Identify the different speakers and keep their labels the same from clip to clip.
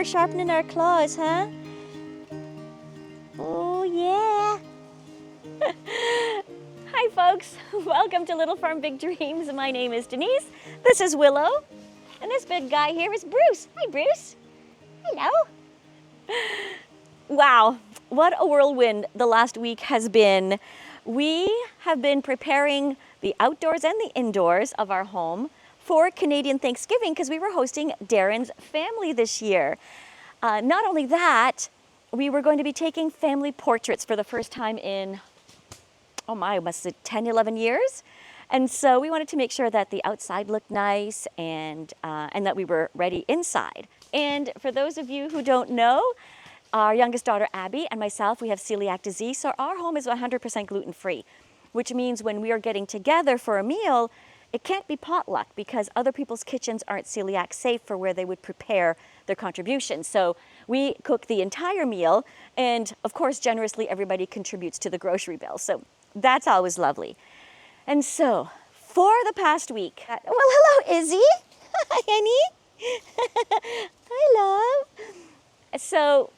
Speaker 1: we're sharpening our claws, huh? Oh, yeah. Hi, folks. Welcome to Little Farm Big Dreams. My name is Denise. This is Willow. And this big guy here is Bruce. Hi, Bruce. Hello. Wow, what a whirlwind the last week has been. We have been preparing the outdoors and the indoors of our home for Canadian Thanksgiving because we were hosting Darren's family this year. Not only that, we were going to be taking family portraits for the first time in, oh my, must have 10, 11 years. And so we wanted to make sure that the outside looked nice and that we were ready inside. And for those of you who don't know, our youngest daughter, Abby, and myself, we have celiac disease, so our home is 100% gluten-free, which means when we are getting together for a meal, it can't be potluck because other people's kitchens aren't celiac-safe for where they would prepare their contributions. So we cook the entire meal, and of course, generously, everybody contributes to the grocery bill. So that's always lovely. And so, for the past week, well, hello, Izzy. Hi, honey. Hi, love. So,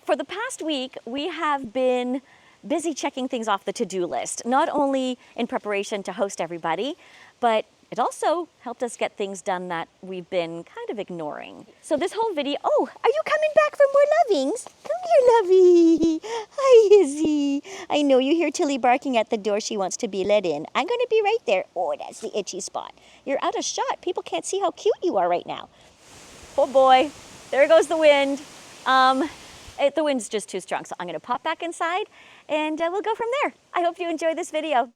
Speaker 1: for the past week, we have been busy checking things off the to-do list, not only in preparation to host everybody, but it also helped us get things done that we've been kind of ignoring. So this whole video, oh, are you coming back for more lovings? Come here, lovey. Hi, Izzy. I know you hear Tilly barking at the door. She wants to be let in. I'm gonna be right there. Oh, that's the itchy spot. You're out of shot. People can't see how cute you are right now. Oh boy, there goes the wind. The wind's just too strong, so I'm gonna pop back inside and we'll go from there. I hope you enjoy this video.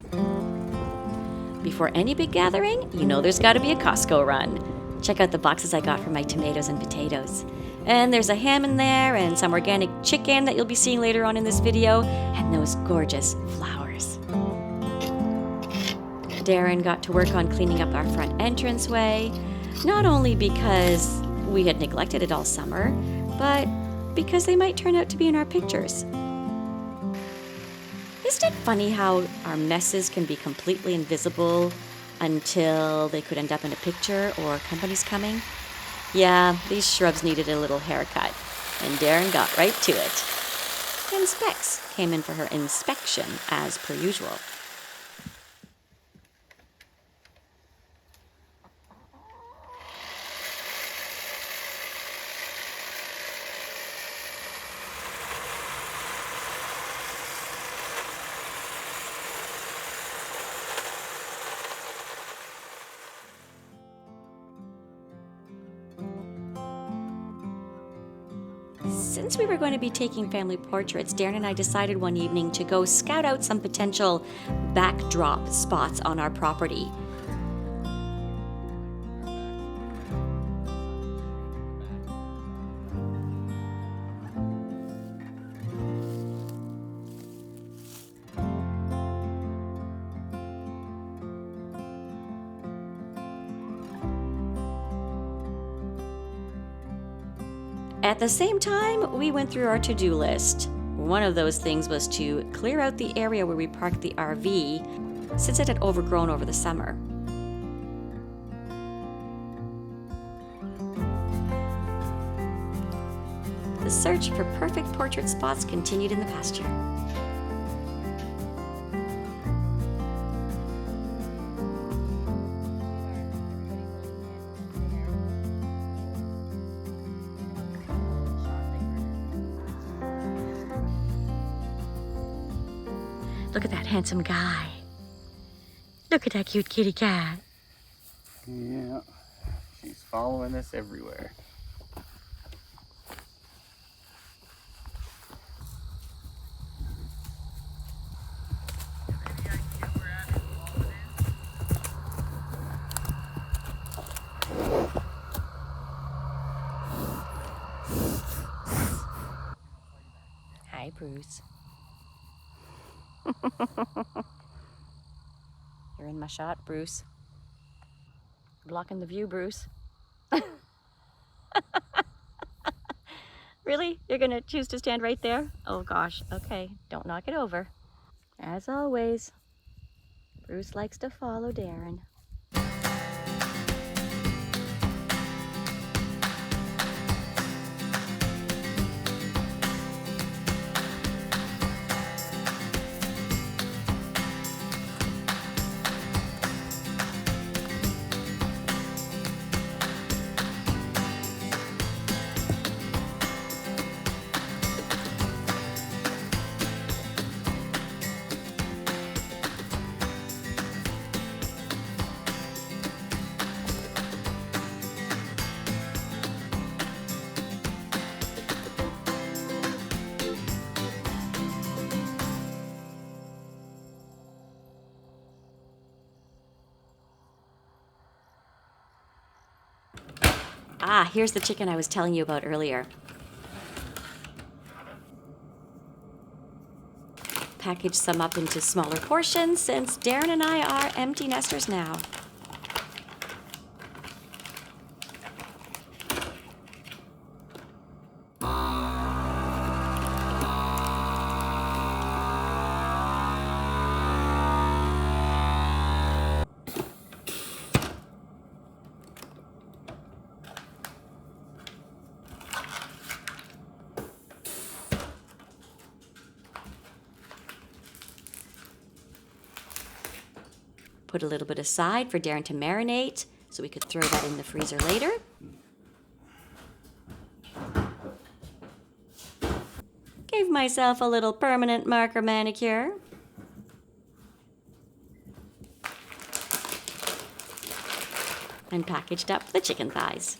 Speaker 1: Before any big gathering, you know there's gotta be a Costco run. Check out the boxes I got for my tomatoes and potatoes. And there's a ham in there and some organic chicken that you'll be seeing later on in this video, and those gorgeous flowers. Darren got to work on cleaning up our front entranceway, not only because we had neglected it all summer, but because they might turn out to be in our pictures. Isn't it funny how our messes can be completely invisible until they could end up in a picture or company's coming? Yeah, these shrubs needed a little haircut, and Darren got right to it. And Specs came in for her inspection as per usual. Since we were going to be taking family portraits, Darren and I decided one evening to go scout out some potential backdrop spots on our property. At the same time, we went through our to-do list. One of those things was to clear out the area where we parked the RV, since it had overgrown over the summer. The search for perfect portrait spots continued in the pasture. Look at that handsome guy. Look at that cute kitty cat.
Speaker 2: Yeah, she's following us everywhere.
Speaker 1: Hi, Bruce. You're in my shot, Bruce. Blocking the view, Bruce. Really? You're gonna choose to stand right there? Oh gosh, okay, don't knock it over. As always, Bruce likes to follow Darren. Ah, here's the chicken I was telling you about earlier. Package some up into smaller portions since Darren and I are empty nesters now. Put a little bit aside for Darren to marinate so we could throw that in the freezer later. Gave myself a little permanent marker manicure. And packaged up the chicken thighs.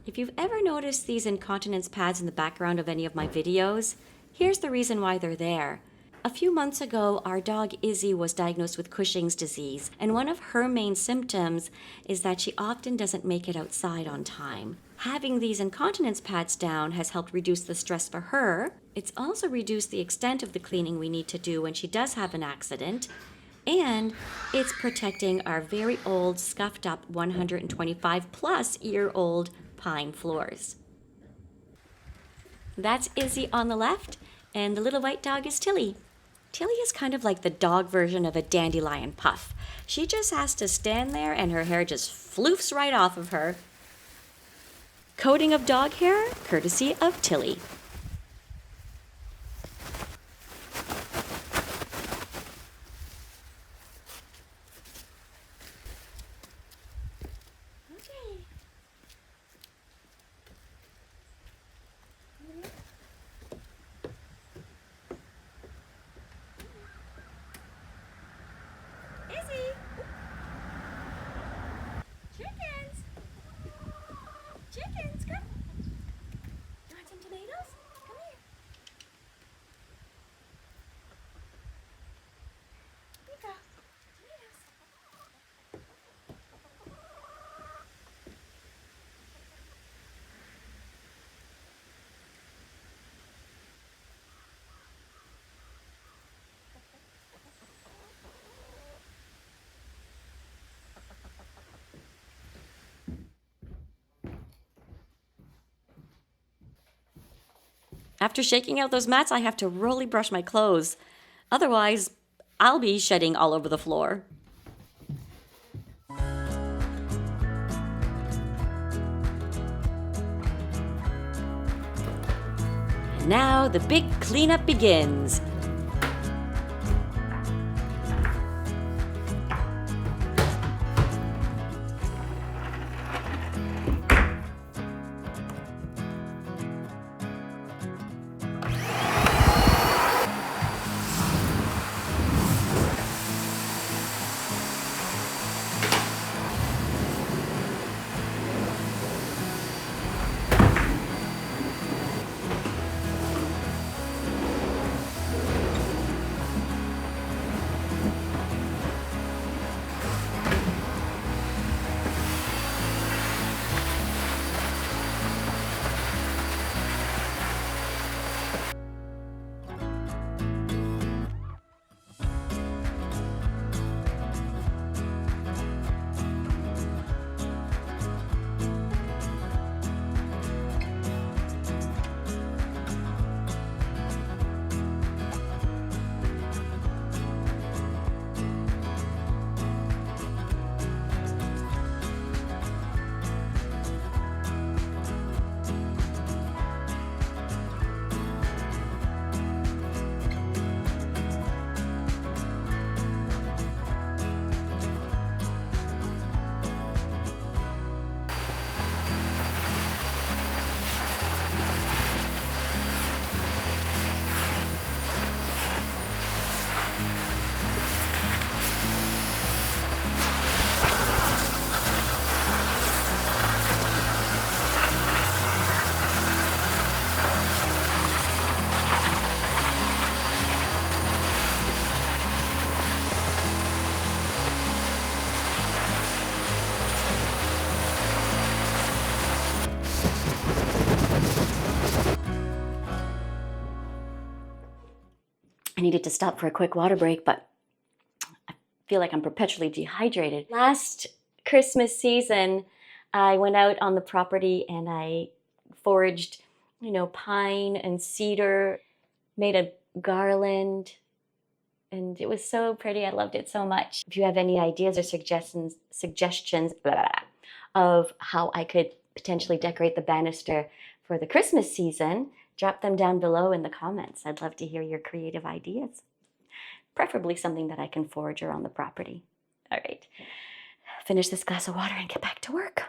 Speaker 1: If you've ever noticed these incontinence pads in the background of any of my videos, here's the reason why they're there. A few months ago, our dog Izzy was diagnosed with Cushing's disease, and one of her main symptoms is that she often doesn't make it outside on time. Having these incontinence pads down has helped reduce the stress for her. It's also reduced the extent of the cleaning we need to do when she does have an accident, and it's protecting our very old, scuffed up 125-plus-year-old pine floors. That's Izzy on the left, and the little white dog is Tilly. Tilly is kind of like the dog version of a dandelion puff. She just has to stand there and her hair just floofs right off of her. Coating of dog hair, courtesy of Tilly. Chickens, come. You want some tomatoes? Come here. Here you go. Tomatoes. After shaking out those mats, I have to really brush my clothes. Otherwise, I'll be shedding all over the floor. And now the big cleanup begins. I needed to stop for a quick water break, but I feel like I'm perpetually dehydrated. Last Christmas season, I went out on the property and I foraged, pine and cedar, made a garland, and it was so pretty. I loved it so much. If you have any ideas or suggestions blah, blah, blah, of how I could potentially decorate the banister for the Christmas season, drop them down below in the comments. I'd love to hear your creative ideas. Preferably something that I can forage around the property. All right, finish this glass of water and get back to work.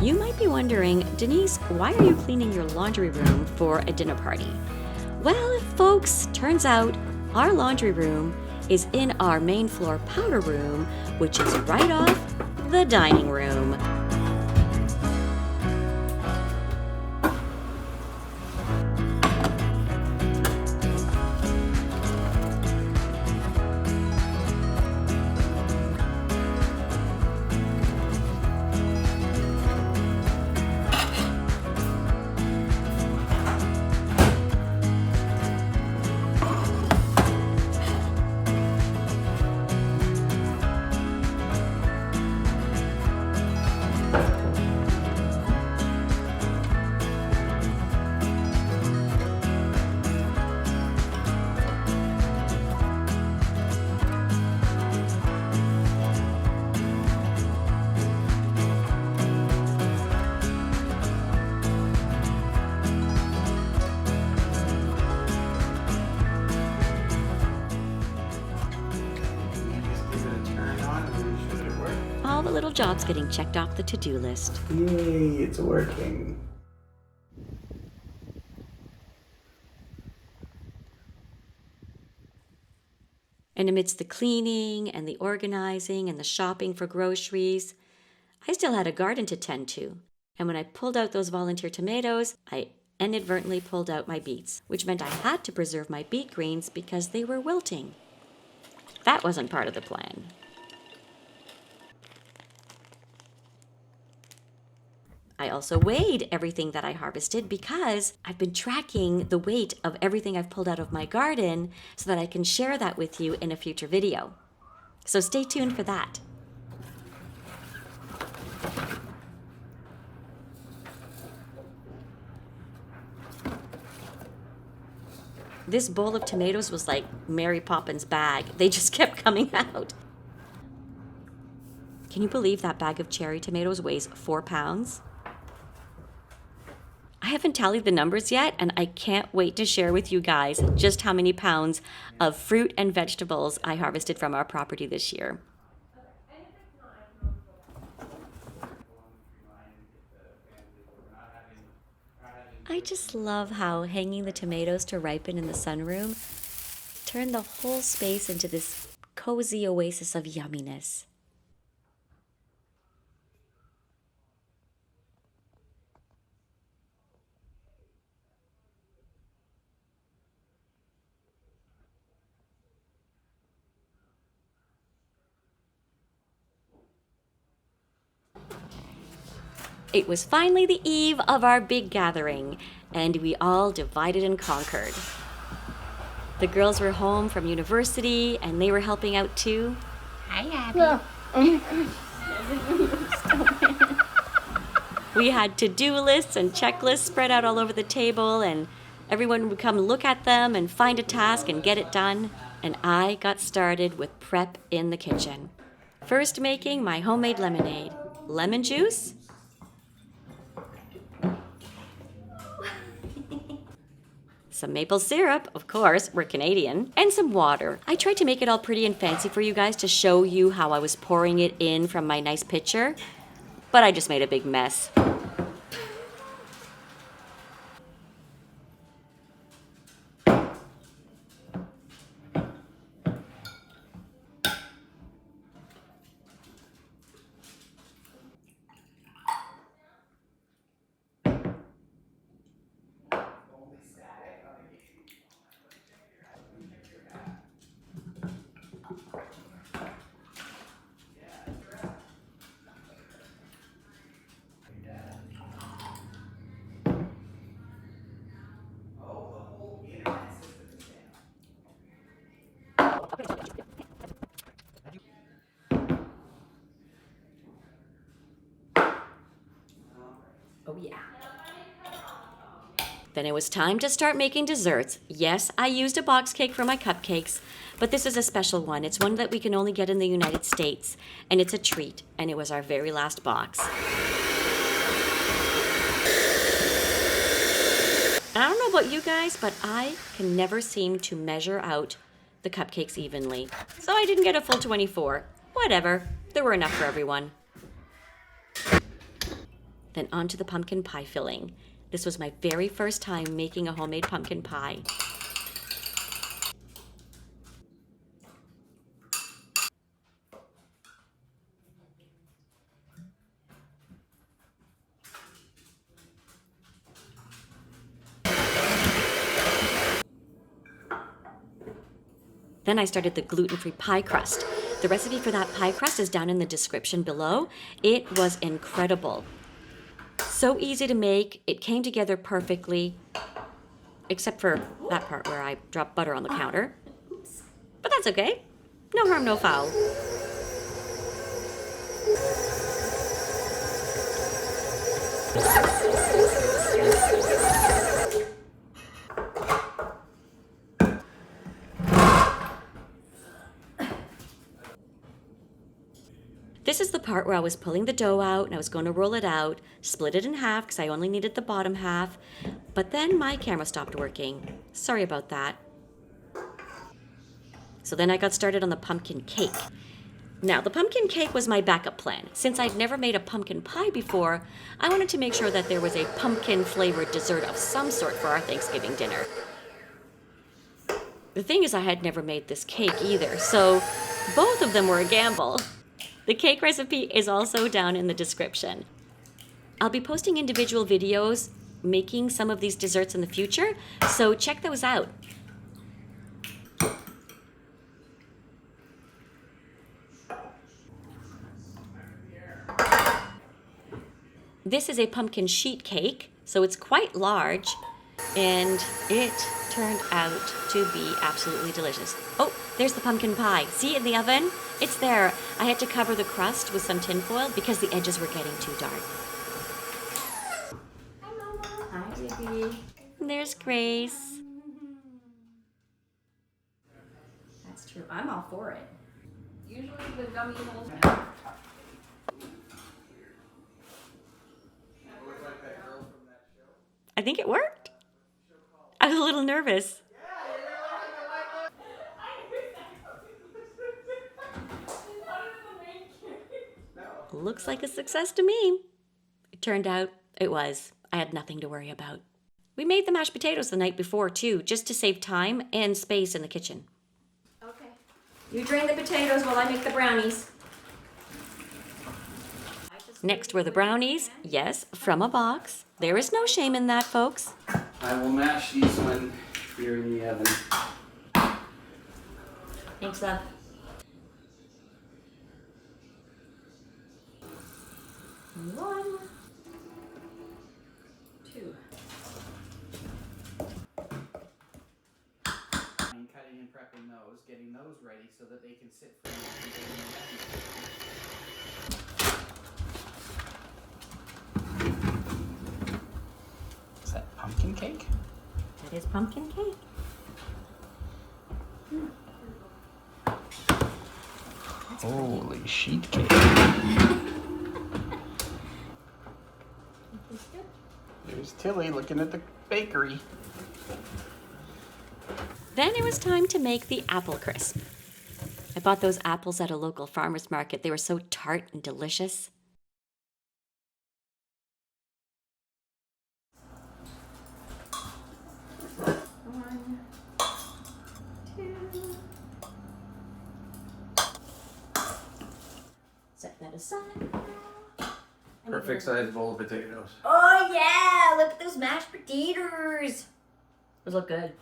Speaker 1: You might be wondering, Denise, why are you cleaning your laundry room for a dinner party? Well, folks, turns out our laundry room is in our main floor powder room, which is right off the dining room. All the little jobs getting checked off the to-do list.
Speaker 2: Yay, it's working.
Speaker 1: And amidst the cleaning and the organizing and the shopping for groceries, I still had a garden to tend to. And when I pulled out those volunteer tomatoes, I inadvertently pulled out my beets, which meant I had to preserve my beet greens because they were wilting. That wasn't part of the plan. I also weighed everything that I harvested because I've been tracking the weight of everything I've pulled out of my garden so that I can share that with you in a future video. So stay tuned for that. This bowl of tomatoes was like Mary Poppins' bag. They just kept coming out. Can you believe that bag of cherry tomatoes weighs 4 pounds? I haven't tallied the numbers yet, and I can't wait to share with you guys just how many pounds of fruit and vegetables I harvested from our property this year. I just love how hanging the tomatoes to ripen in the sunroom turned the whole space into this cozy oasis of yumminess. It was finally the eve of our big gathering, and we all divided and conquered. The girls were home from university, and they were helping out too. Hi, Abby. We had to-do lists and checklists spread out all over the table, and everyone would come look at them and find a task and get it done. And I got started with prep in the kitchen. First making my homemade lemonade. Lemon juice, some maple syrup, of course, we're Canadian, and some water. I tried to make it all pretty and fancy for you guys to show you how I was pouring it in from my nice pitcher, but I just made a big mess. Oh yeah. Then it was time to start making desserts. Yes, I used a box cake for my cupcakes, but this is a special one. It's one that we can only get in the United States, and it's a treat, and it was our very last box. And I don't know about you guys, but I can never seem to measure out the cupcakes evenly. So I didn't get a full 24. Whatever, there were enough for everyone. Then on to the pumpkin pie filling. This was my very first time making a homemade pumpkin pie. Then I started the gluten-free pie crust. The recipe for that pie crust is down in the description below. It was incredible. So easy to make. It came together perfectly, except for that part where I dropped butter on the counter. But that's okay. No harm, no foul. This is the part where I was pulling the dough out and I was going to roll it out, split it in half because I only needed the bottom half, but then my camera stopped working. Sorry about that. So then I got started on the pumpkin cake. Now, the pumpkin cake was my backup plan. Since I'd never made a pumpkin pie before, I wanted to make sure that there was a pumpkin-flavored dessert of some sort for our Thanksgiving dinner. The thing is, I had never made this cake either, so both of them were a gamble. The cake recipe is also down in the description. I'll be posting individual videos making some of these desserts in the future, so check those out. This is a pumpkin sheet cake, so it's quite large, and it turned out to be absolutely delicious. Oh, there's the pumpkin pie. See in the oven? It's there. I had to cover the crust with some tin foil because the edges were getting too dark. Hi, Mama. Hi, Ziggy. And there's Grace. That's true. I'm all for it.
Speaker 3: Usually the gummy holes.
Speaker 1: I think it worked. I was a little nervous. Looks like a success to me. It turned out it was. I had nothing to worry about. We made the mashed potatoes the night before too, just to save time and space in the kitchen. Okay. You drain the potatoes while I make the brownies. Next were the brownies, yes, from a box. There is no shame in that, folks.
Speaker 2: I will mash these when you're in the oven.
Speaker 1: Thanks, love. One, two.
Speaker 2: And cutting and prepping those, getting those ready so that they can sit for Is that pumpkin cake?
Speaker 1: That is pumpkin cake.
Speaker 2: Holy sheet cake. There's Tilly looking at the bakery.
Speaker 1: Then it was time to make the apple crisp. I bought those apples at a local farmer's market. They were so tart and delicious. One, two. Set that aside.
Speaker 2: Perfect size bowl of potatoes.
Speaker 1: Oh yeah, look at those mashed potatoes. Those look good.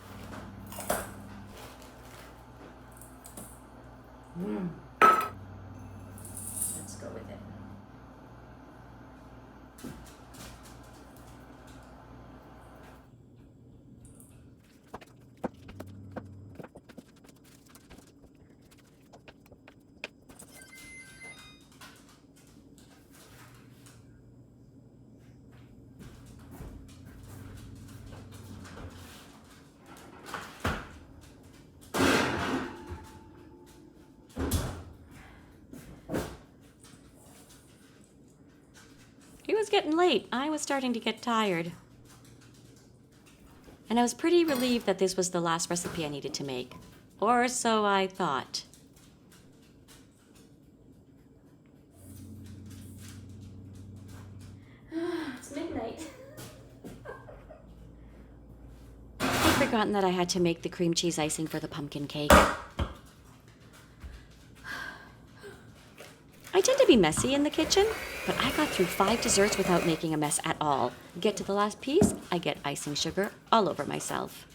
Speaker 1: Let's go with it. It was getting late. I was starting to get tired. And I was pretty relieved that this was the last recipe I needed to make. Or so I thought. It's midnight. I'd forgotten that I had to make the cream cheese icing for the pumpkin cake. I tend to be messy in the kitchen, but I got through 5 desserts without making a mess at all. Get to the last piece, I get icing sugar all over myself.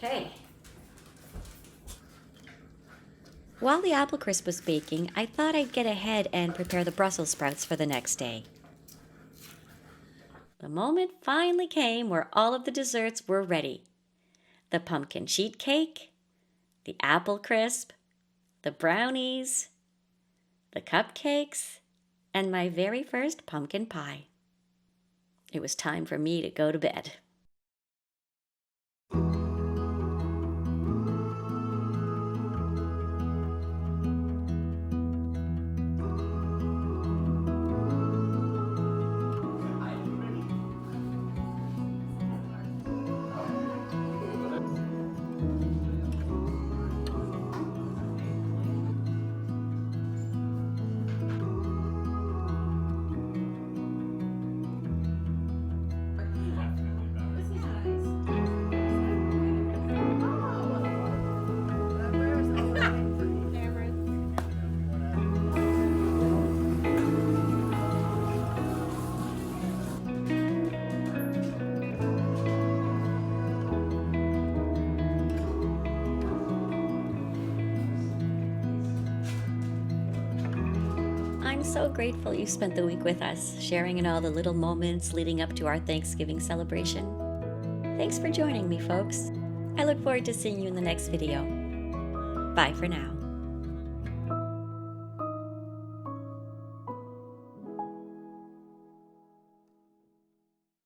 Speaker 1: Okay. While the apple crisp was baking, I thought I'd get ahead and prepare the Brussels sprouts for the next day. The moment finally came where all of the desserts were ready. The pumpkin sheet cake, the apple crisp, the brownies, the cupcakes, and my very first pumpkin pie. It was time for me to go to bed. I'm so grateful you spent the week with us, sharing in all the little moments leading up to our Thanksgiving celebration. Thanks for joining me, folks. I look forward to seeing you in the next video. Bye for now.